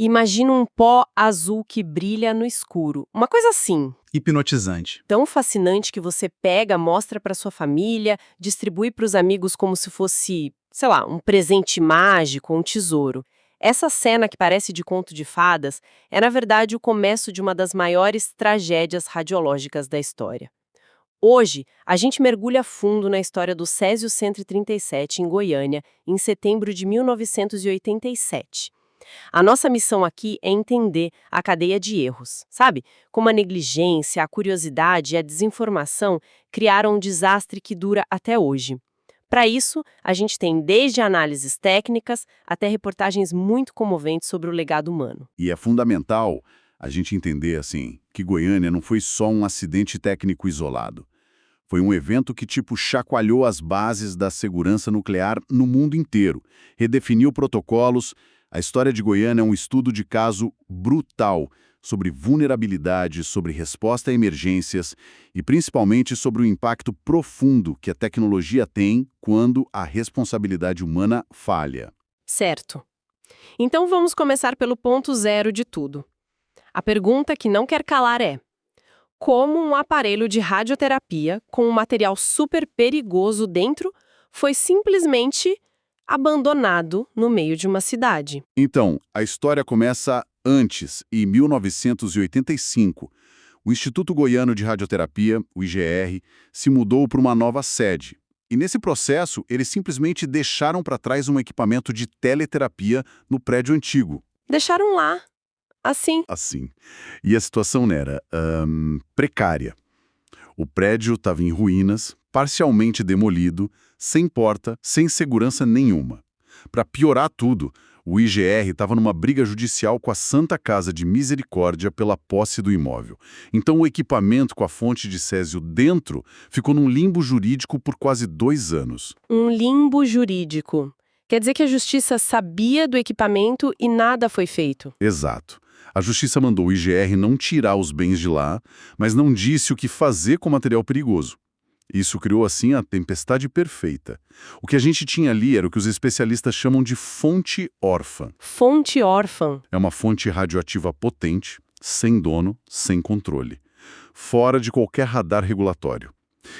Imagina um pó azul que brilha no escuro. Uma coisa assim, Hipnotizante. tão fascinante que você pega, mostra para sua família, distribui para os amigos como se fosse, sei lá, um presente mágico, um tesouro. Essa cena que parece de conto de fadas é, na verdade, o começo de uma das maiores tragédias radiológicas da história. Hoje, a gente mergulha fundo na história do Césio 137 em Goiânia, em setembro de 1987. A nossa missão aqui é entender a cadeia de erros, sabe? Como a negligência, a curiosidade e a desinformação criaram um desastre que dura até hoje. Para isso, a gente tem desde análises técnicas até reportagens muito comoventes sobre o legado humano. E é fundamental a gente entender, assim, que Goiânia não foi só um acidente técnico isolado. Foi um evento que, chacoalhou as bases da segurança nuclear no mundo inteiro, redefiniu protocolos. A história de Goiânia é um estudo de caso brutal sobre vulnerabilidade, sobre resposta a emergências e principalmente sobre o impacto profundo que a tecnologia tem quando a responsabilidade humana falha. Certo. Então vamos começar pelo ponto zero de tudo. A pergunta que não quer calar é: como um aparelho de radioterapia com um material super perigoso dentro foi simplesmente abandonado no meio de uma cidade? Então, a história começa antes, em 1985. O Instituto Goiano de Radioterapia, o IGR, se mudou para uma nova sede. E nesse processo, eles simplesmente deixaram para trás um equipamento de teleterapia no prédio antigo. Deixaram lá, assim. Assim. E a situação era precária. O prédio estava em ruínas, parcialmente demolido, sem porta, sem segurança nenhuma. Para piorar tudo, o IGR estava numa briga judicial com a Santa Casa de Misericórdia pela posse do imóvel. Então o equipamento com a fonte de césio dentro ficou num limbo jurídico por quase 2 anos. Um limbo jurídico. Quer dizer que a justiça sabia do equipamento e nada foi feito. Exato. A justiça mandou o IGR não tirar os bens de lá, mas não disse o que fazer com o material perigoso. Isso criou, assim, a tempestade perfeita. O que a gente tinha ali era o que os especialistas chamam de fonte órfã. Fonte órfã. É uma fonte radioativa potente, sem dono, sem controle. Fora de qualquer radar regulatório.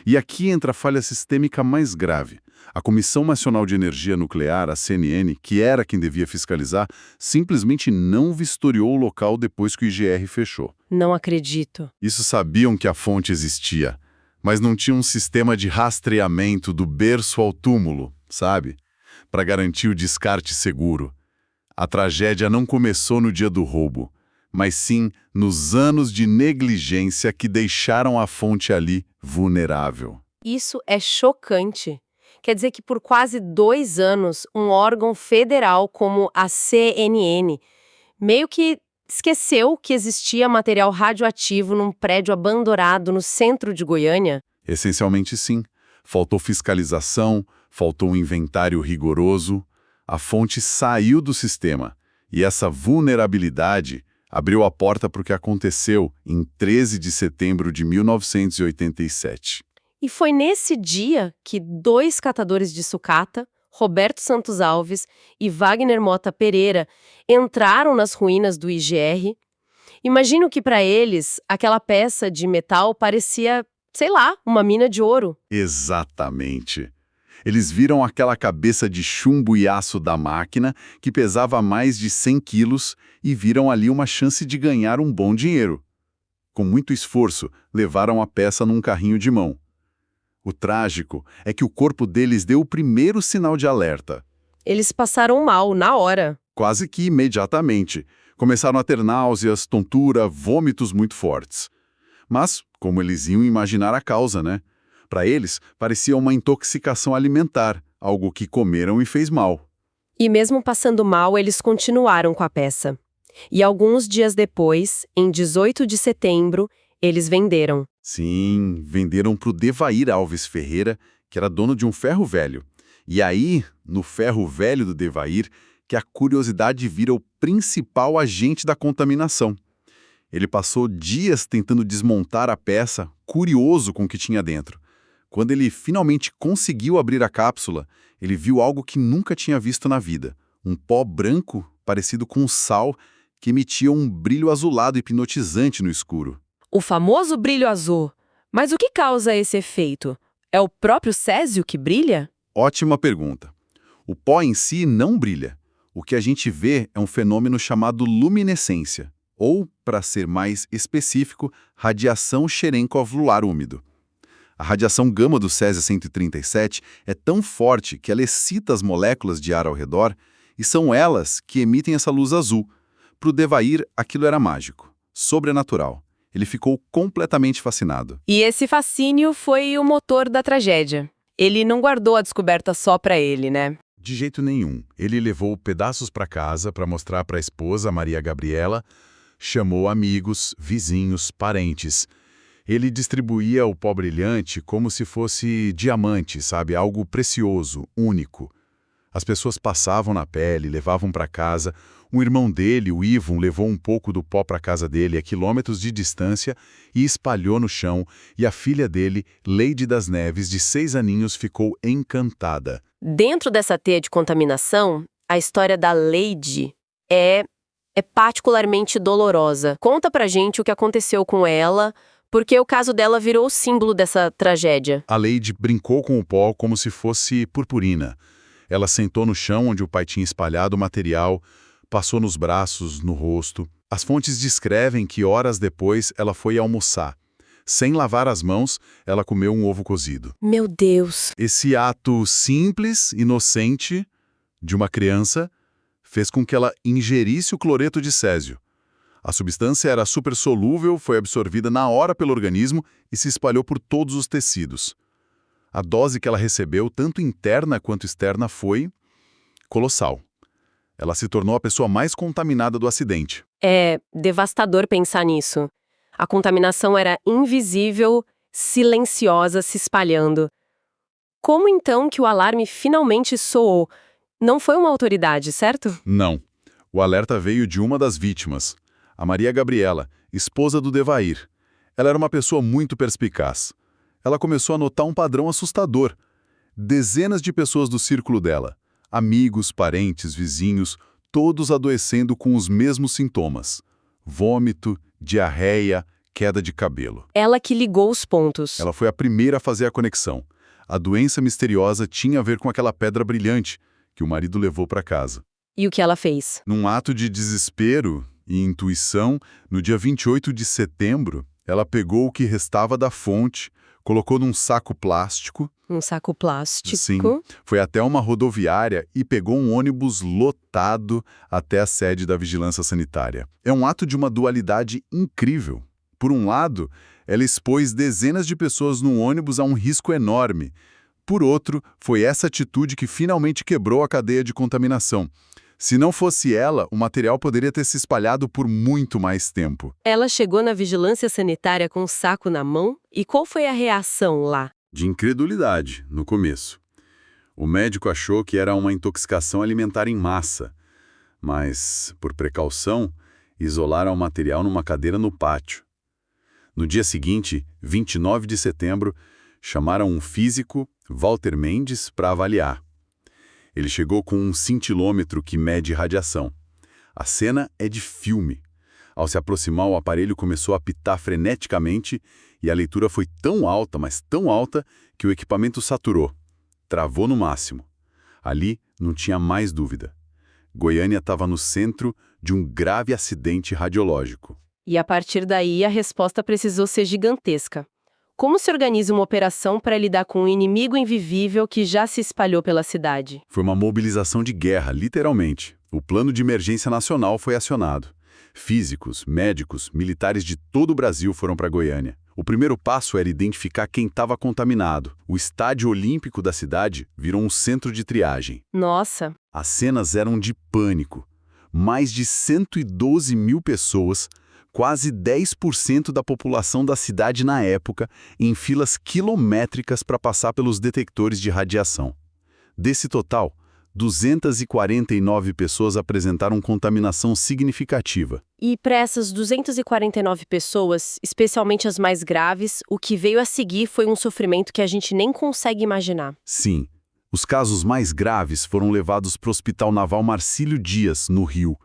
E aqui entra a falha sistêmica mais grave. A Comissão Nacional de Energia Nuclear, a CNN, que era quem devia fiscalizar, simplesmente não vistoriou o local depois que o IGR fechou. Não acredito. Isso sabiam que a fonte existia, mas não tinha um sistema de rastreamento do berço ao túmulo, sabe? Para garantir o descarte seguro. A tragédia não começou no dia do roubo, mas sim nos anos de negligência que deixaram a fonte ali vulnerável. Isso é chocante. Quer dizer que por quase 2 anos, um órgão federal como a CNN meio que esqueceu que existia material radioativo num prédio abandonado no centro de Goiânia? Essencialmente sim. Faltou fiscalização, faltou um inventário rigoroso. A fonte saiu do sistema. E essa vulnerabilidade abriu a porta para o que aconteceu em 13 de setembro de 1987. E foi nesse dia que 2 catadores de sucata, Roberto Santos Alves e Wagner Mota Pereira, entraram nas ruínas do IGR. Imagino que para eles, aquela peça de metal parecia, sei lá, uma mina de ouro. Exatamente. Eles viram aquela cabeça de chumbo e aço da máquina, que pesava mais de 100 quilos, e viram ali uma chance de ganhar um bom dinheiro. Com muito esforço, levaram a peça num carrinho de mão. O trágico é que o corpo deles deu o primeiro sinal de alerta. Eles passaram mal, na hora. Quase que imediatamente. Começaram a ter náuseas, tontura, vômitos muito fortes. Mas, como eles iam imaginar a causa, né? Para eles, parecia uma intoxicação alimentar, algo que comeram e fez mal. E mesmo passando mal, eles continuaram com a peça. E alguns dias depois, em 18 de setembro, eles venderam. Sim, venderam para o Devair Alves Ferreira, que era dono de um ferro velho. E aí, no ferro velho do Devair, que a curiosidade vira o principal agente da contaminação. Ele passou dias tentando desmontar a peça, curioso com o que tinha dentro. Quando ele finalmente conseguiu abrir a cápsula, ele viu algo que nunca tinha visto na vida. Um pó branco, parecido com sal, que emitia um brilho azulado hipnotizante no escuro. O famoso brilho azul. Mas o que causa esse efeito? É o próprio césio que brilha? Ótima pergunta. O pó em si não brilha. O que a gente vê é um fenômeno chamado luminescência, ou, para ser mais específico, radiação Cherenkov-Luar úmido. A radiação gama do césio-137 é tão forte que ela excita as moléculas de ar ao redor e são elas que emitem essa luz azul. Para o Devair, aquilo era mágico, sobrenatural. Ele ficou completamente fascinado. E esse fascínio foi o motor da tragédia. Ele não guardou a descoberta só para ele, né? De jeito nenhum. Ele levou pedaços para casa para mostrar para a esposa, Maria Gabriela, chamou amigos, vizinhos, parentes. Ele distribuía o pó brilhante como se fosse diamante, sabe? Algo precioso, único. As pessoas passavam na pele, levavam para casa. Um irmão dele, o Ivan, levou um pouco do pó para casa dele a quilômetros de distância e espalhou no chão, e a filha dele, Leide das Neves, de 6 aninhos, ficou encantada. Dentro dessa teia de contaminação, a história da Leide é particularmente dolorosa. Conta pra gente o que aconteceu com ela, porque o caso dela virou o símbolo dessa tragédia. A Leide brincou com o pó como se fosse purpurina. Ela sentou no chão onde o pai tinha espalhado o material, passou nos braços, no rosto. As fontes descrevem que horas depois ela foi almoçar. Sem lavar as mãos, ela comeu um ovo cozido. Meu Deus! Esse ato simples, inocente, de uma criança, fez com que ela ingerisse o cloreto de césio. A substância era supersolúvel, foi absorvida na hora pelo organismo e se espalhou por todos os tecidos. A dose que ela recebeu, tanto interna quanto externa, foi colossal. Ela se tornou a pessoa mais contaminada do acidente. É devastador pensar nisso. A contaminação era invisível, silenciosa, se espalhando. Como então que o alarme finalmente soou? Não foi uma autoridade, certo? Não. O alerta veio de uma das vítimas, a Maria Gabriela, esposa do Devair. Ela era uma pessoa muito perspicaz. Ela começou a notar um padrão assustador. Dezenas de pessoas do círculo dela, amigos, parentes, vizinhos, todos adoecendo com os mesmos sintomas. Vômito, diarreia, queda de cabelo. Ela que ligou os pontos. Ela foi a primeira a fazer a conexão. A doença misteriosa tinha a ver com aquela pedra brilhante que o marido levou para casa. E o que ela fez? Num ato de desespero e intuição, no dia 28 de setembro, ela pegou o que restava da fonte, colocou num saco plástico. Um saco plástico? Sim. Foi até uma rodoviária e pegou um ônibus lotado até a sede da Vigilância Sanitária. É um ato de uma dualidade incrível. Por um lado, ela expôs dezenas de pessoas no ônibus a um risco enorme. Por outro, foi essa atitude que finalmente quebrou a cadeia de contaminação. Se não fosse ela, o material poderia ter se espalhado por muito mais tempo. Ela chegou na vigilância sanitária com um saco na mão, e qual foi a reação lá? De incredulidade, no começo. O médico achou que era uma intoxicação alimentar em massa, mas, por precaução, isolaram o material numa cadeira no pátio. No dia seguinte, 29 de setembro, chamaram um físico, Walter Mendes, para avaliar. Ele chegou com um cintilômetro que mede radiação. A cena é de filme. Ao se aproximar, o aparelho começou a apitar freneticamente e a leitura foi tão alta, mas tão alta, que o equipamento saturou. Travou no máximo. Ali não tinha mais dúvida. Goiânia estava no centro de um grave acidente radiológico. E a partir daí, a resposta precisou ser gigantesca. Como se organiza uma operação para lidar com um inimigo invivível que já se espalhou pela cidade? Foi uma mobilização de guerra, literalmente. O plano de emergência nacional foi acionado. Físicos, médicos, militares de todo o Brasil foram para Goiânia. O primeiro passo era identificar quem estava contaminado. O estádio olímpico da cidade virou um centro de triagem. Nossa! As cenas eram de pânico. Mais de 112 mil pessoas, quase 10% da população da cidade na época, em filas quilométricas para passar pelos detectores de radiação. Desse total, 249 pessoas apresentaram contaminação significativa. E para essas 249 pessoas, especialmente as mais graves, o que veio a seguir foi um sofrimento que a gente nem consegue imaginar. Sim, os casos mais graves foram levados para o Hospital Naval Marcílio Dias, no Rio.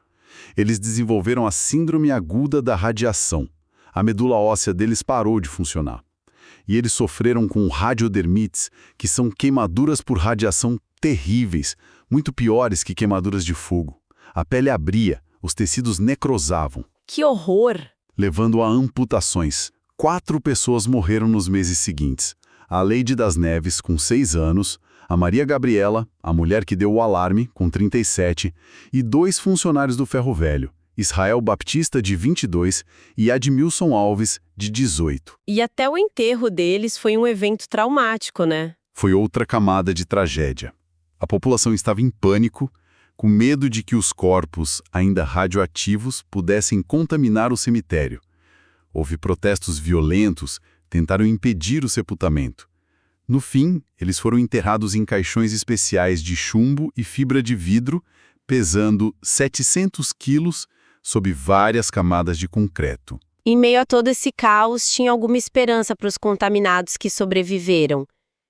Eles desenvolveram a síndrome aguda da radiação. A medula óssea deles parou de funcionar. E eles sofreram com radiodermites, que são queimaduras por radiação terríveis, muito piores que queimaduras de fogo. A pele abria, os tecidos necrosavam, Que horror! levando a amputações. 4 pessoas morreram nos meses seguintes. A Leide das Neves, com 6 anos, a Maria Gabriela, a mulher que deu o alarme, com 37, e 2 funcionários do Ferro Velho, Israel Baptista, de 22, e Admilson Alves, de 18. E até o enterro deles foi um evento traumático, né? Foi outra camada de tragédia. A população estava em pânico, com medo de que os corpos, ainda radioativos, pudessem contaminar o cemitério. Houve protestos violentos, tentaram impedir o sepultamento. No fim, eles foram enterrados em caixões especiais de chumbo e fibra de vidro, pesando 700 quilos, sob várias camadas de concreto. Em meio a todo esse caos, tinha alguma esperança para os contaminados que sobreviveram?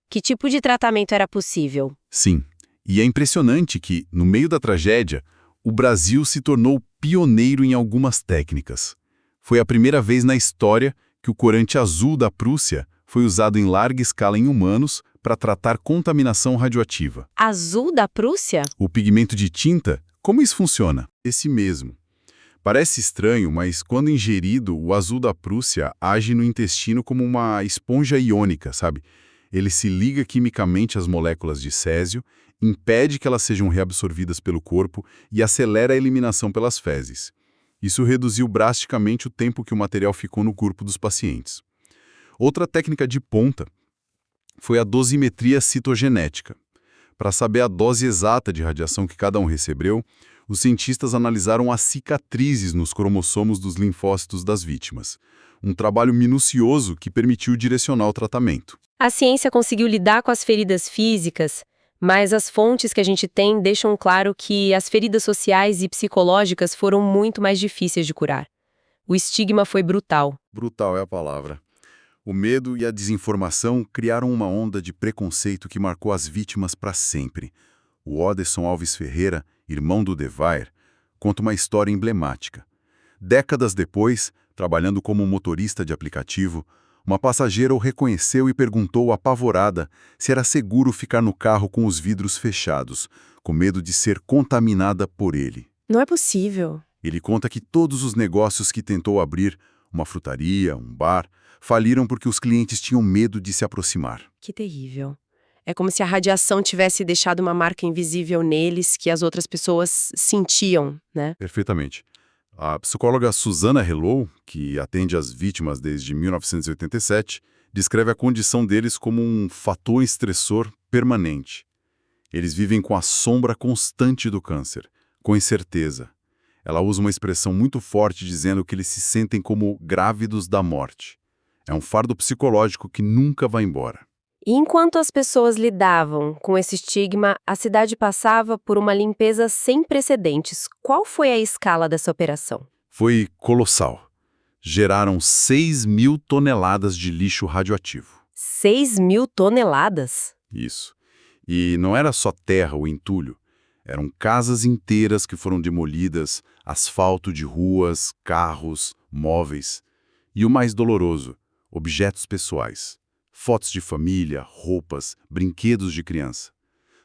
Que tipo de tratamento era possível? Sim, e é impressionante que, no meio da tragédia, o Brasil se tornou pioneiro em algumas técnicas. Foi a primeira vez na história que o corante azul da Prússia foi usado em larga escala em humanos para tratar contaminação radioativa. Azul da Prússia? O pigmento de tinta, como isso funciona? Esse mesmo. Parece estranho, mas quando ingerido, o azul da Prússia age no intestino como uma esponja iônica, sabe? Ele se liga quimicamente às moléculas de césio, impede que elas sejam reabsorvidas pelo corpo e acelera a eliminação pelas fezes. Isso reduziu drasticamente o tempo que o material ficou no corpo dos pacientes. Outra técnica de ponta foi a dosimetria citogenética. Para saber a dose exata de radiação que cada um recebeu, os cientistas analisaram as cicatrizes nos cromossomos dos linfócitos das vítimas. Um trabalho minucioso que permitiu direcionar o tratamento. A ciência conseguiu lidar com as feridas físicas, mas as fontes que a gente tem deixam claro que as feridas sociais e psicológicas foram muito mais difíceis de curar. O estigma foi brutal. Brutal é a palavra. O medo e a desinformação criaram uma onda de preconceito que marcou as vítimas para sempre. O Oderson Alves Ferreira, irmão do Devair, conta uma história emblemática. Décadas depois, trabalhando como motorista de aplicativo, uma passageira o reconheceu e perguntou apavorada se era seguro ficar no carro com os vidros fechados, com medo de ser contaminada por ele. Não é possível. Ele conta que todos os negócios que tentou abrir, uma frutaria, um bar, faliram porque os clientes tinham medo de se aproximar. Que terrível. É como se a radiação tivesse deixado uma marca invisível neles que as outras pessoas sentiam, né? Perfeitamente. A psicóloga Susana Hellow, que atende as vítimas desde 1987, descreve a condição deles como um fator estressor permanente. Eles vivem com a sombra constante do câncer, com incerteza. Ela usa uma expressão muito forte dizendo que eles se sentem como grávidos da morte. É um fardo psicológico que nunca vai embora. E enquanto as pessoas lidavam com esse estigma, a cidade passava por uma limpeza sem precedentes. Qual foi a escala dessa operação? Foi colossal. Geraram 6.000 toneladas de lixo radioativo. 6.000 toneladas? Isso. E não era só terra ou entulho. Eram casas inteiras que foram demolidas, asfalto de ruas, carros, móveis. E o mais doloroso, objetos pessoais. Fotos de família, roupas, brinquedos de criança.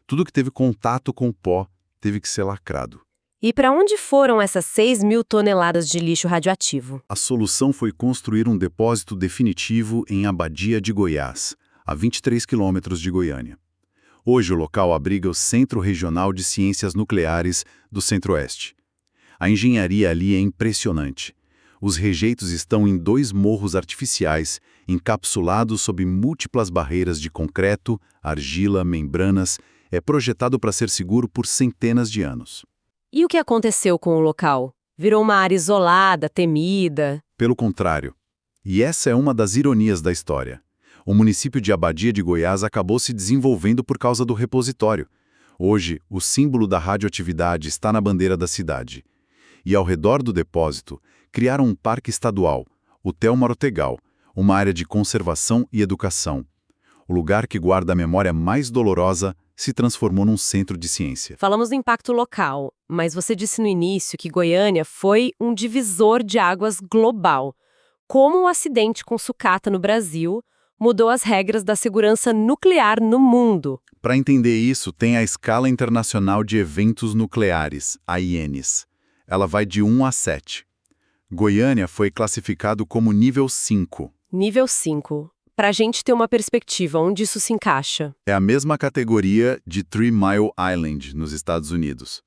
Tudo que teve contato com o pó teve que ser lacrado. E para onde foram essas 6.000 toneladas de lixo radioativo? A solução foi construir um depósito definitivo em Abadia de Goiás, a 23 quilômetros de Goiânia. Hoje o local abriga o Centro Regional de Ciências Nucleares do Centro-Oeste. A engenharia ali é impressionante. Os rejeitos estão em 2 morros artificiais, encapsulados sob múltiplas barreiras de concreto, argila, membranas. É projetado para ser seguro por centenas de anos. E o que aconteceu com o local? Virou uma área isolada, temida? Pelo contrário. E essa é uma das ironias da história. O município de Abadia de Goiás acabou se desenvolvendo por causa do repositório. Hoje, o símbolo da radioatividade está na bandeira da cidade. E ao redor do depósito, criaram um parque estadual, o Telma Ortegal, uma área de conservação e educação. O lugar que guarda a memória mais dolorosa se transformou num centro de ciência. Falamos do impacto local, mas você disse no início que Goiânia foi um divisor de águas global. Como o acidente com sucata no Brasil mudou as regras da segurança nuclear no mundo? Para entender isso, tem a Escala Internacional de Eventos Nucleares, a IENES. Ela vai de 1 a 7. Goiânia foi classificado como nível 5. Nível 5. Para a gente ter uma perspectiva, onde isso se encaixa? É a mesma categoria de Three Mile Island, nos Estados Unidos.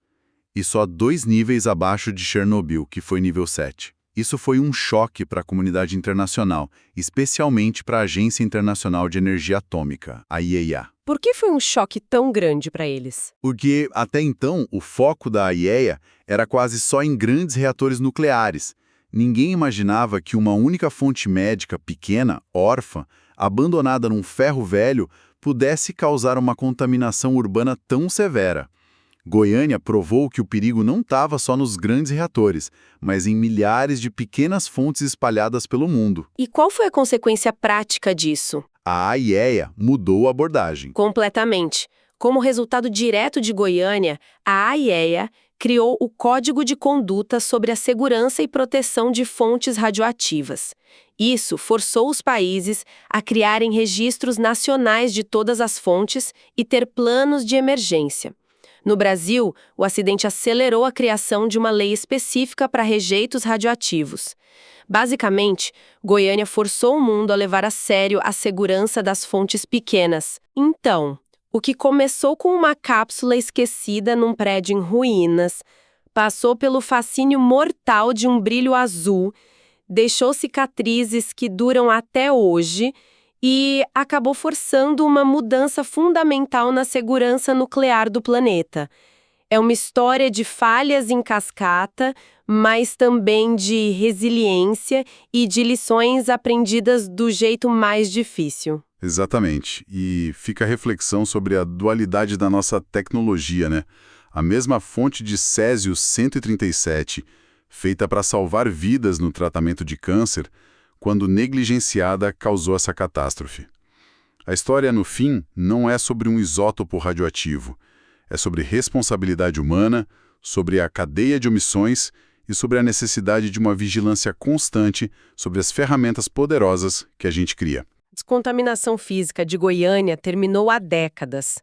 E só 2 níveis abaixo de Chernobyl, que foi nível 7. Isso foi um choque para a comunidade internacional, especialmente para a Agência Internacional de Energia Atômica, a IAEA. Por que foi um choque tão grande para eles? Porque, até então, o foco da IAEA era quase só em grandes reatores nucleares. Ninguém imaginava que uma única fonte médica pequena, órfã, abandonada num ferro velho, pudesse causar uma contaminação urbana tão severa. Goiânia provou que o perigo não estava só nos grandes reatores, mas em milhares de pequenas fontes espalhadas pelo mundo. E qual foi a consequência prática disso? A IAEA mudou a abordagem. Completamente. Como resultado direto de Goiânia, a IAEA criou o Código de Conduta sobre a Segurança e Proteção de Fontes Radioativas. Isso forçou os países a criarem registros nacionais de todas as fontes e ter planos de emergência. No Brasil, o acidente acelerou a criação de uma lei específica para rejeitos radioativos. Basicamente, Goiânia forçou o mundo a levar a sério a segurança das fontes pequenas. Então, o que começou com uma cápsula esquecida num prédio em ruínas, passou pelo fascínio mortal de um brilho azul, deixou cicatrizes que duram até hoje e acabou forçando uma mudança fundamental na segurança nuclear do planeta. É uma história de falhas em cascata, mas também de resiliência e de lições aprendidas do jeito mais difícil. Exatamente. E fica a reflexão sobre a dualidade da nossa tecnologia, né? A mesma fonte de Césio-137, feita para salvar vidas no tratamento de câncer, quando negligenciada, causou essa catástrofe. A história, no fim, não é sobre um isótopo radioativo. É sobre responsabilidade humana, sobre a cadeia de omissões e sobre a necessidade de uma vigilância constante sobre as ferramentas poderosas que a gente cria. A descontaminação física de Goiânia terminou há décadas,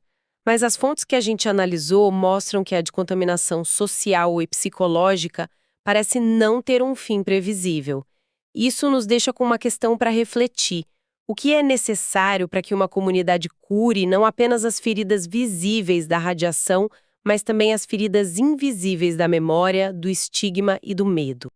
mas as fontes que a gente analisou mostram que a descontaminação social e psicológica parece não ter um fim previsível. Isso nos deixa com uma questão para refletir. O que é necessário para que uma comunidade cure não apenas as feridas visíveis da radiação, mas também as feridas invisíveis da memória, do estigma e do medo?